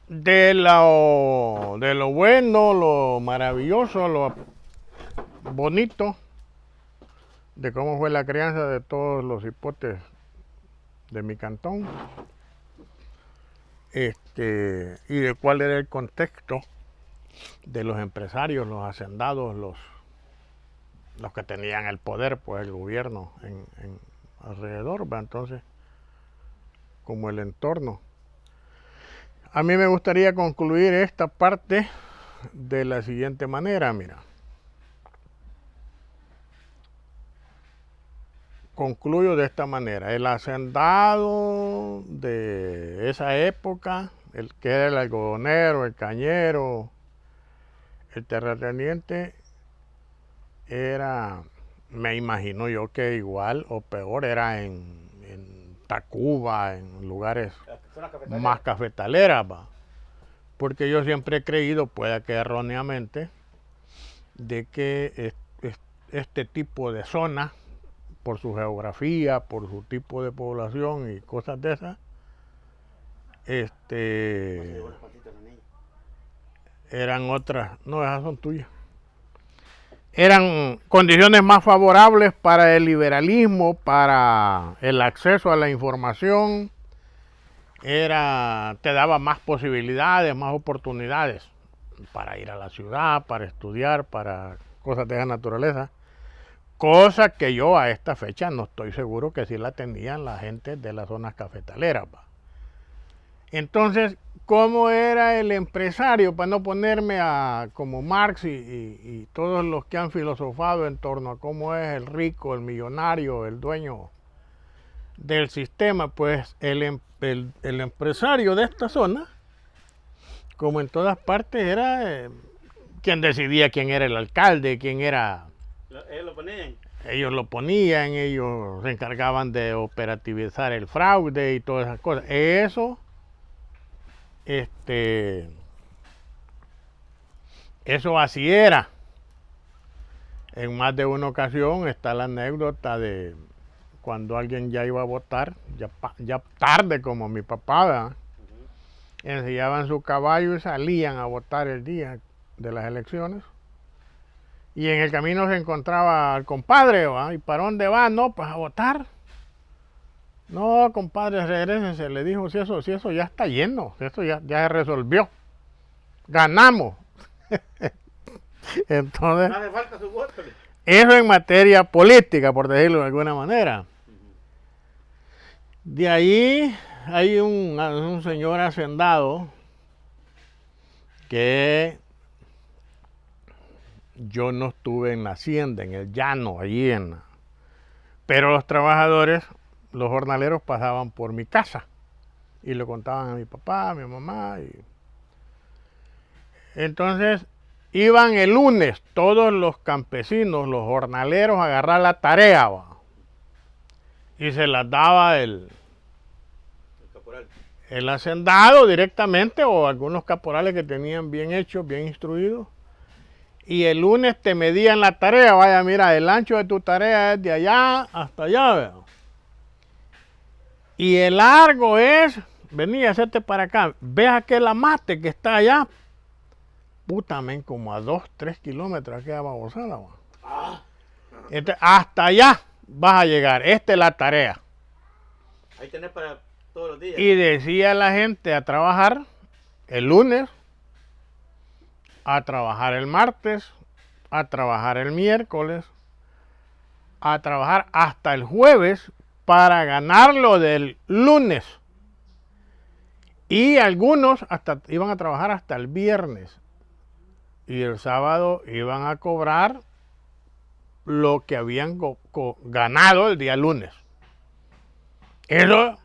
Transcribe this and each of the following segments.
De lo bueno, lo maravilloso, lo bonito de cómo fue la crianza de todos los hipotes de mi cantón, y de cuál era el contexto de los empresarios, los hacendados, los que tenían el poder, pues el gobierno en alrededor, ¿va? Entonces, como el entorno. A mí me gustaría concluir esta parte de la siguiente manera, mira. Concluyo de esta manera. El hacendado de esa época, el que era el algodonero, el cañero, el terrateniente, era, me imagino yo que igual o peor era en Tacuba, en lugares más cafetaleras, ¿va? Porque yo siempre he creído, pueda que erróneamente, de que este tipo de zonas, por su geografía, por su tipo de población y cosas de esas, eran otras, no, esas son tuyas, eran condiciones más favorables para el liberalismo, para el acceso a la información, te daba más posibilidades, más oportunidades para ir a la ciudad, para estudiar, para cosas de esa naturaleza. Cosa que yo a esta fecha no estoy seguro que sí la tenían la gente de las zonas cafetaleras. Entonces, ¿cómo era el empresario? Para no ponerme como Marx y todos los que han filosofado en torno a cómo es el rico, el millonario, el dueño del sistema, pues el empresario de esta zona, como en todas partes, era quien decidía quién era el alcalde, quién era... Ellos lo ponían. Ellos se encargaban de operativizar el fraude y todas esas cosas. Eso así era. En más de una ocasión está la anécdota de cuando alguien ya iba a votar, ya tarde como mi papá, ¿verdad? Ensillaban su caballo y salían a votar el día de las elecciones. Y en el camino se encontraba el compadre, ¿va? ¿Y para dónde va? No, pues a votar. No, compadre, regrésese, le dijo, si eso ya está lleno, si eso ya se resolvió. Ganamos. Entonces, No hace falta su voto. eso en materia política, por decirlo de alguna manera. De ahí hay un señor hacendado que yo no estuve en la hacienda, en el llano, allí pero los trabajadores, los jornaleros pasaban por mi casa y le contaban a mi papá, a mi mamá. Entonces iban el lunes todos los campesinos, los jornaleros, a agarrar la tarea, ¿va? Y se las daba el hacendado directamente, o algunos caporales que tenían bien hechos, bien instruidos. Y el lunes te medían la tarea, vaya, mira, el ancho de tu tarea es de allá hasta allá, ¿verdad? Y el largo es, vení, hacerte para acá, ves aquel amate que está allá, puta, men, como a 2-3 kilómetros aquella babosada, ¿va? Hasta allá vas a llegar, esta es la tarea. Ahí tenés para todos los días. Y decía la gente a trabajar el lunes, a trabajar el martes, a trabajar el miércoles, a trabajar hasta el jueves para ganarlo del lunes. Y algunos hasta iban a trabajar hasta el viernes. Y el sábado iban a cobrar lo que habían ganado el día lunes. Eso,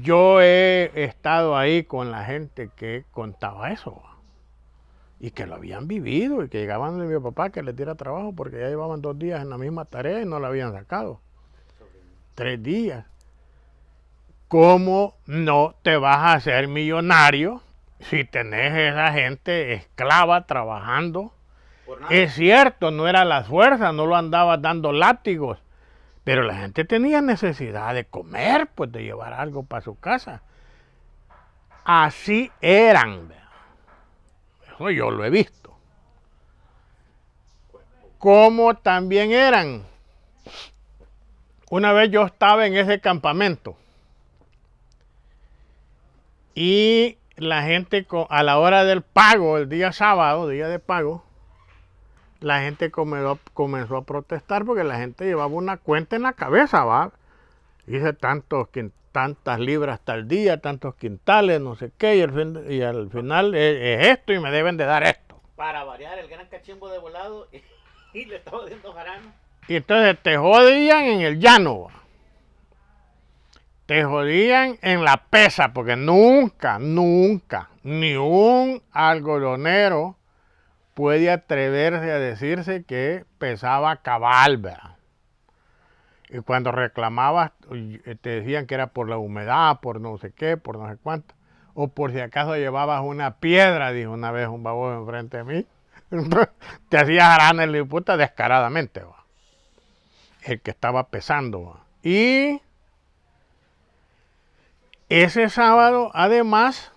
yo he estado ahí con la gente que contaba eso. Y que lo habían vivido y que llegaban de mi papá que les diera trabajo porque ya llevaban 2 días en la misma tarea y no la habían sacado. 3 días. ¿Cómo no te vas a hacer millonario si tenés esa gente esclava trabajando? Es cierto, no era la fuerza, no lo andabas dando látigos, pero la gente tenía necesidad de comer, pues de llevar algo para su casa. así eran. Eso yo lo he visto. Como también eran. Una vez yo estaba en ese campamento y la gente a la hora del pago, el día sábado, día de pago, la gente comenzó a protestar porque la gente llevaba una cuenta en la cabeza, ¿va? Dice tantas libras tal día, tantos quintales, no sé qué, y al final es esto y me deben de dar esto. Para variar el gran cachimbo de volado y le estaba dando jarano. Y entonces te jodían en el llano, ¿va? Te jodían en la pesa, porque nunca, ni un algodonero puede atreverse a decirse que pesaba cabal, ¿verdad? Y cuando reclamabas, te decían que era por la humedad, por no sé qué, por no sé cuánto. O por si acaso llevabas una piedra, dijo una vez un baboso enfrente de mí. Te hacía jarana el puta descaradamente, ¿va? El que estaba pesando, ¿va? Y ese sábado, además,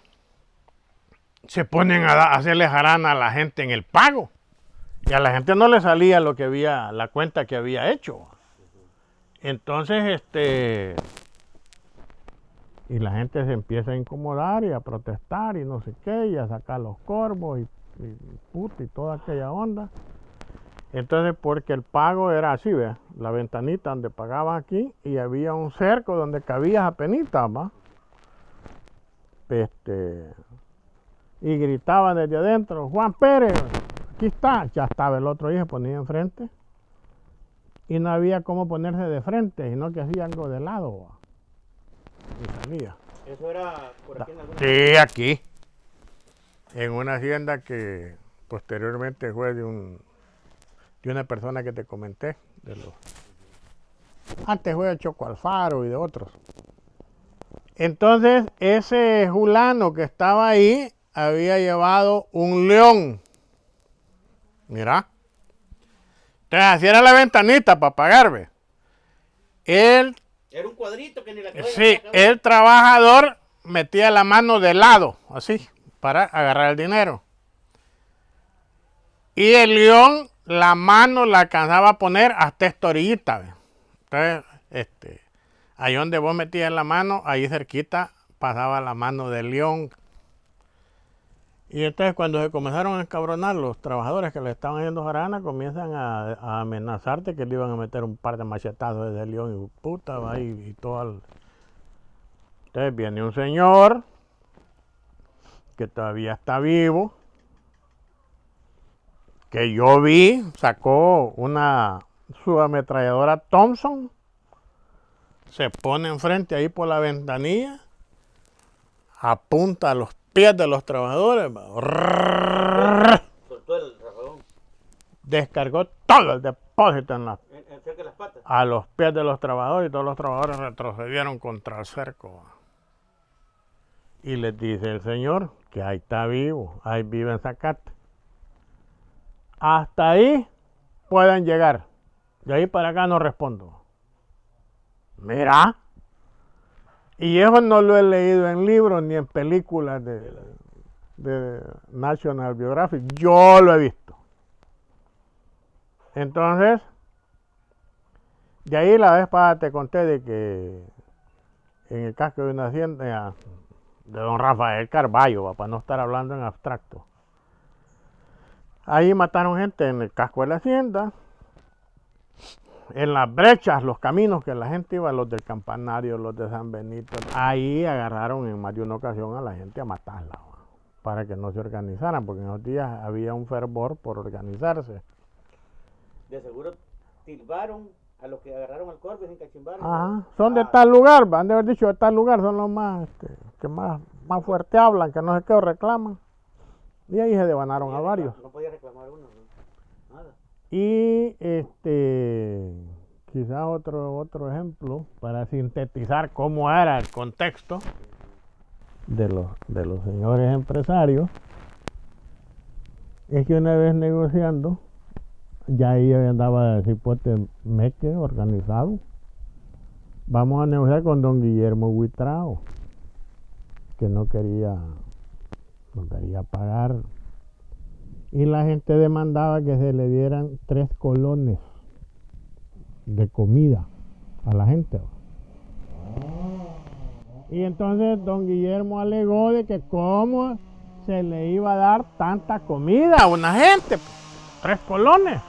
se ponen a hacerle jarana a la gente en el pago. Y a la gente no le salía lo que había, la cuenta que había hecho. Entonces, y la gente se empieza a incomodar y a protestar y no sé qué, y a sacar los corvos y toda aquella onda. Entonces, porque el pago era así, ¿ve? La ventanita donde pagaban aquí y había un cerco donde cabías apenitas, ¿va? Y gritaban desde adentro, Juan Pérez, aquí está. Ya estaba el otro hijo, ponía enfrente. Y no había cómo ponerse de frente, sino que hacía algo de lado, ¿va? Y salía. ¿Eso era por aquí en alguna? Sí, aquí. En una hacienda que posteriormente fue de una persona que te comenté. Antes fue de Choco Alfaro y de otros. Entonces, ese fulano que estaba ahí había llevado un león. Mira. Entonces, así era la ventanita para pagarme. Él, Era un cuadrito que ni la sí, el trabajador metía la mano de lado, así, para agarrar el dinero. Y el león, la mano la alcanzaba a poner hasta esta orillita, ¿ve? Entonces, ahí donde vos metías la mano, ahí cerquita pasaba la mano del león. Y entonces cuando se comenzaron a encabronar los trabajadores que le estaban haciendo jarana, comienzan a amenazarte que le iban a meter un par de machetazos desde el león y puta, va y todo. Entonces viene un señor que todavía está vivo, que yo vi, sacó una subametralladora Thompson, se pone enfrente ahí por la ventanilla, apunta a los pies de los trabajadores, soltó el rafagón. Descargó todo el depósito Cerca de las patas. a los pies de los trabajadores y todos los trabajadores retrocedieron contra el cerco. Y les dice el señor que ahí está vivo, ahí vive en Zacate. Hasta ahí pueden llegar. De ahí para acá no respondo. Mira. Y eso no lo he leído en libros ni en películas de National Geographic. Yo lo he visto. Entonces, de ahí la vez pasada te conté de que en el casco de una hacienda de don Rafael Carballo, para no estar hablando en abstracto. Ahí mataron gente en el casco de la hacienda. En las brechas, los caminos que la gente iba, los del Campanario, los de San Benito, ahí agarraron en más de una ocasión a la gente a matarla, para que no se organizaran, porque en esos días había un fervor por organizarse. De seguro tilbaron a los que agarraron al corvo y se encachimbaron. Ajá, son de tal lugar, van de haber dicho de tal lugar, son los más, que más fuerte hablan, que no sé qué, o reclaman. Y ahí se devanaron a varios. No podía reclamar uno, ¿no? Nada. Y quizás otro ejemplo para sintetizar cómo era el contexto de los señores empresarios es que una vez negociando, ya ahí andaba el cipote Meque organizado. Vamos a negociar con don Guillermo Huitrao, que no quería pagar. Y la gente demandaba que se le dieran 3 colones de comida a la gente. Y entonces don Guillermo alegó de que cómo se le iba a dar tanta comida a una gente, 3 colones.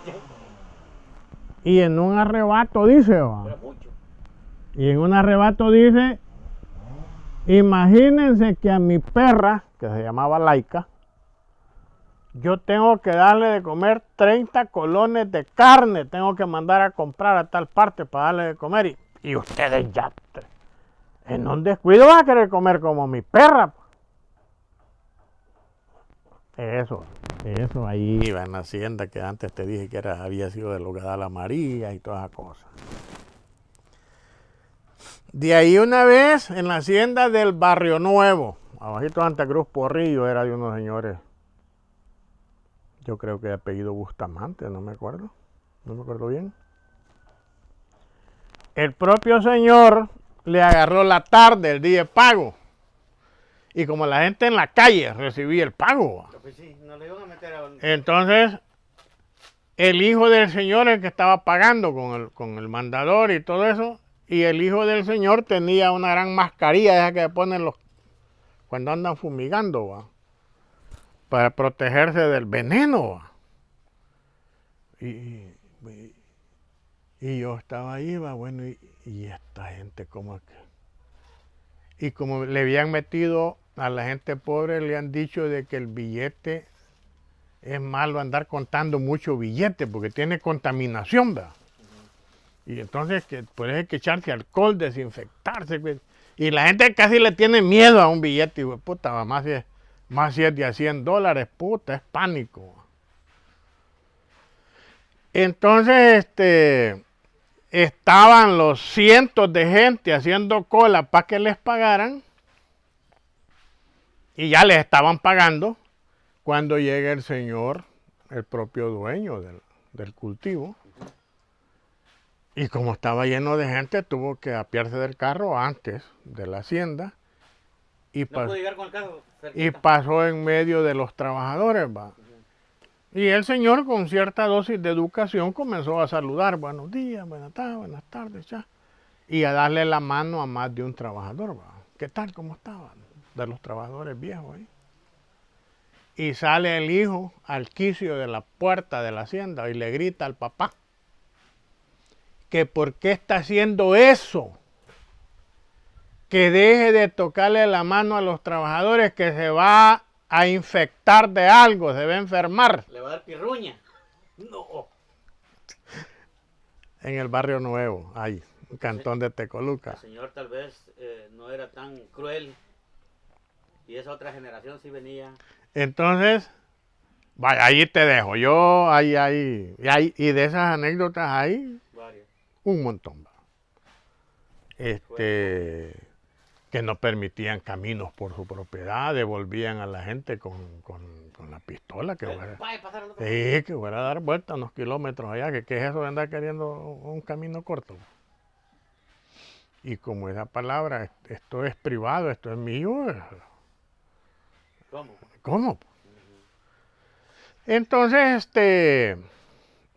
Y en un arrebato dice, imagínense que a mi perra, que se llamaba Laika, yo tengo que darle de comer 30 colones de carne, tengo que mandar a comprar a tal parte para darle de comer. Y ustedes ya, en un descuido van a querer comer como mi perra. Eso ahí iba en la hacienda que antes te dije que había sido de los Gadala María y todas esas cosas. De ahí una vez en la hacienda del Barrio Nuevo, abajito de Santa Cruz Porrillo, era de unos señores, yo creo que de apellido Bustamante, no me acuerdo bien. El propio señor le agarró la tarde, el día de pago. Y como la gente en la calle recibía el pago. Pues sí, no le iban a meter a... Entonces, el hijo del señor, el que estaba pagando con el mandador y todo eso, y el hijo del señor tenía una gran mascarilla, esa que ponen cuando andan fumigando, ¿va? Para protegerse del veneno, ¿va? Y yo estaba ahí, ¿va? Bueno, y esta gente, ¿cómo es que? Y como le habían metido a la gente pobre, le han dicho de que el billete es malo andar contando mucho billete porque tiene contaminación, ¿verdad? Y entonces por eso hay que echarse alcohol, desinfectarse. Y la gente casi le tiene miedo a un billete. Y puta, más si es de a $100, puta, es pánico. Entonces, estaban los cientos de gente haciendo cola para que les pagaran. Y ya les estaban pagando cuando llega el señor, el propio dueño del cultivo. Y como estaba lleno de gente, tuvo que apiarse del carro antes de la hacienda. Y, no pudo llegar con el carro, y pasó en medio de los trabajadores, ¿va? Y el señor, con cierta dosis de educación, comenzó a saludar. Buenos días, buenas tardes, ya. Y a darle la mano a más de un trabajador, ¿va? ¿Qué tal? ¿Cómo estaban? De los trabajadores viejos ahí. Y sale el hijo al quicio de la puerta de la hacienda y le grita al papá que por qué está haciendo eso, que deje de tocarle la mano a los trabajadores, que se va a infectar de algo, se va a enfermar. Le va a dar pirruña. No. En el Barrio Nuevo, ahí, un cantón de Tecoluca. El señor tal vez no era tan cruel y esa otra generación sí venía. Entonces, vaya, ahí te dejo. Yo, y de esas anécdotas hay varios. Un montón. Que no permitían caminos por su propiedad, devolvían a la gente con la pistola. Que fuera a dar vuelta unos kilómetros allá. ¿Qué es eso de andar queriendo un camino corto? Y como esa palabra, esto es privado, esto es mío. ¿Cómo? Entonces,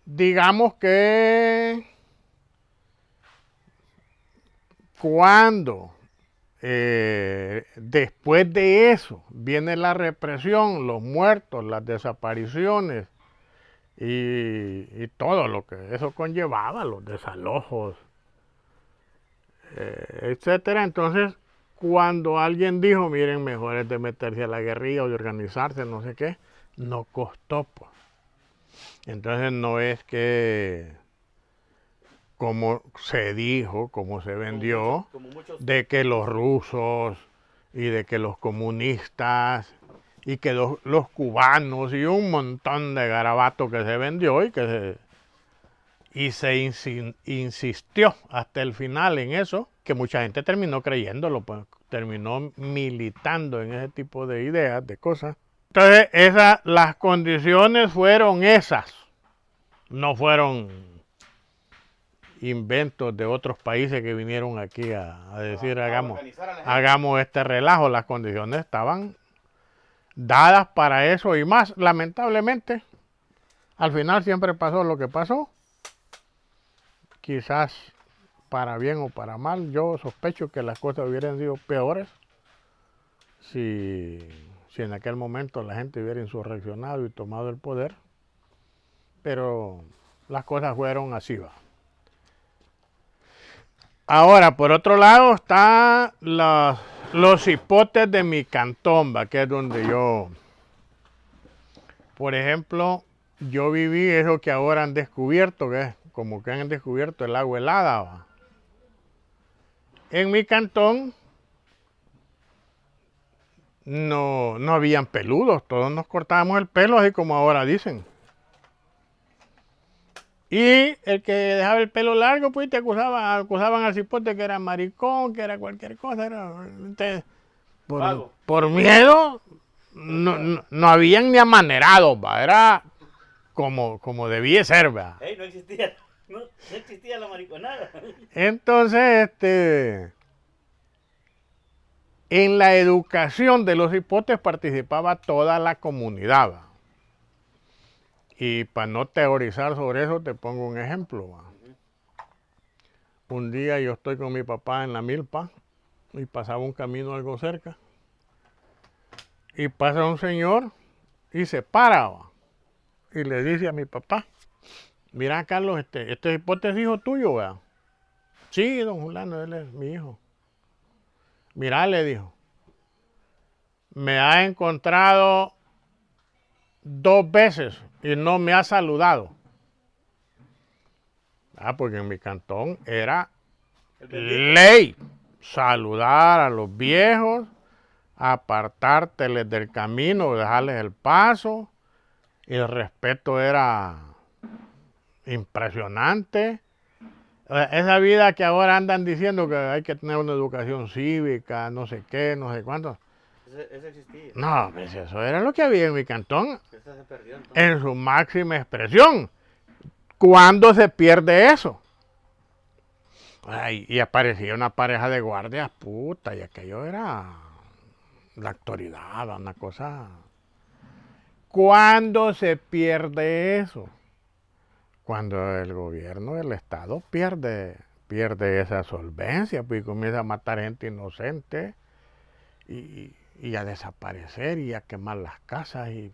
digamos que cuando después de eso viene la represión, los muertos, las desapariciones y todo lo que eso conllevaba, los desalojos, etcétera. Entonces, cuando alguien dijo, miren, mejor es de meterse a la guerrilla o de organizarse, no sé qué, no costó, pues. Entonces no es que, como se dijo, como se vendió, como muchos, de que los rusos y de que los comunistas y que los cubanos y un montón de garabato que se vendió y se insistió hasta el final en eso, que mucha gente terminó creyéndolo, pues, terminó militando en ese tipo de ideas, de cosas. Entonces, las condiciones fueron esas, no fueron inventos de otros países que vinieron aquí a decir organizar a la gente. hagamos este relajo. Las condiciones estaban dadas para eso y más. Lamentablemente, al final siempre pasó lo que pasó. Quizás para bien o para mal, yo sospecho que las cosas hubieran sido peores si en aquel momento la gente hubiera insurreccionado y tomado el poder. Pero las cosas fueron así, va. Ahora, por otro lado, están los hipotes de mi cantón, ¿va? Que es donde yo, por ejemplo, yo viví eso que ahora han descubierto, que es como que han descubierto el agua helada, ¿va? En mi cantón no habían peludos, todos nos cortábamos el pelo así como ahora dicen. Y el que dejaba el pelo largo, pues te acusaban al cipote que era maricón, que era cualquier cosa. Entonces, por miedo, no habían ni amanerados, ¿va? Era como debía ser, ¿va? No existía la mariconada. Entonces, en la educación de los hipotes participaba toda la comunidad, ¿va? Y para no teorizar sobre eso, te pongo un ejemplo, ¿va? Un día yo estoy con mi papá en la milpa y pasaba un camino algo cerca. Y pasa un señor y se para, ¿va? Y le dice a mi papá, mira Carlos, este hipote es hijo tuyo, ¿verdad? Sí, don Julano, él es mi hijo. Mira, le dijo, me ha encontrado 2 veces y no me ha saludado. Porque en mi cantón era ley saludar a los viejos, apartárteles del camino, dejarles el paso. Y el respeto era impresionante. Esa vida que ahora andan diciendo que hay que tener una educación cívica, no sé qué, no sé cuánto. Eso existía. No, pues eso era lo que había en mi cantón. Eso se perdió entonces. En su máxima expresión. ¿Cuándo se pierde eso? Ay, y aparecía una pareja de guardias, puta, y aquello era la autoridad, una cosa. ¿Cuándo se pierde eso? Cuando el gobierno, el Estado pierde esa solvencia, pues comienza a matar gente inocente y a desaparecer y a quemar las casas. Y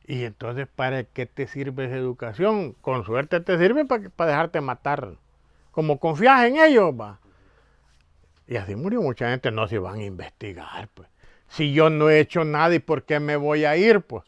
entonces, ¿para qué te sirve esa educación? Con suerte te sirve para dejarte matar. Como confías en ellos, va. Y así murió mucha gente, no se van a investigar, pues. Si yo no he hecho nada, ¿y por qué me voy a ir, pues?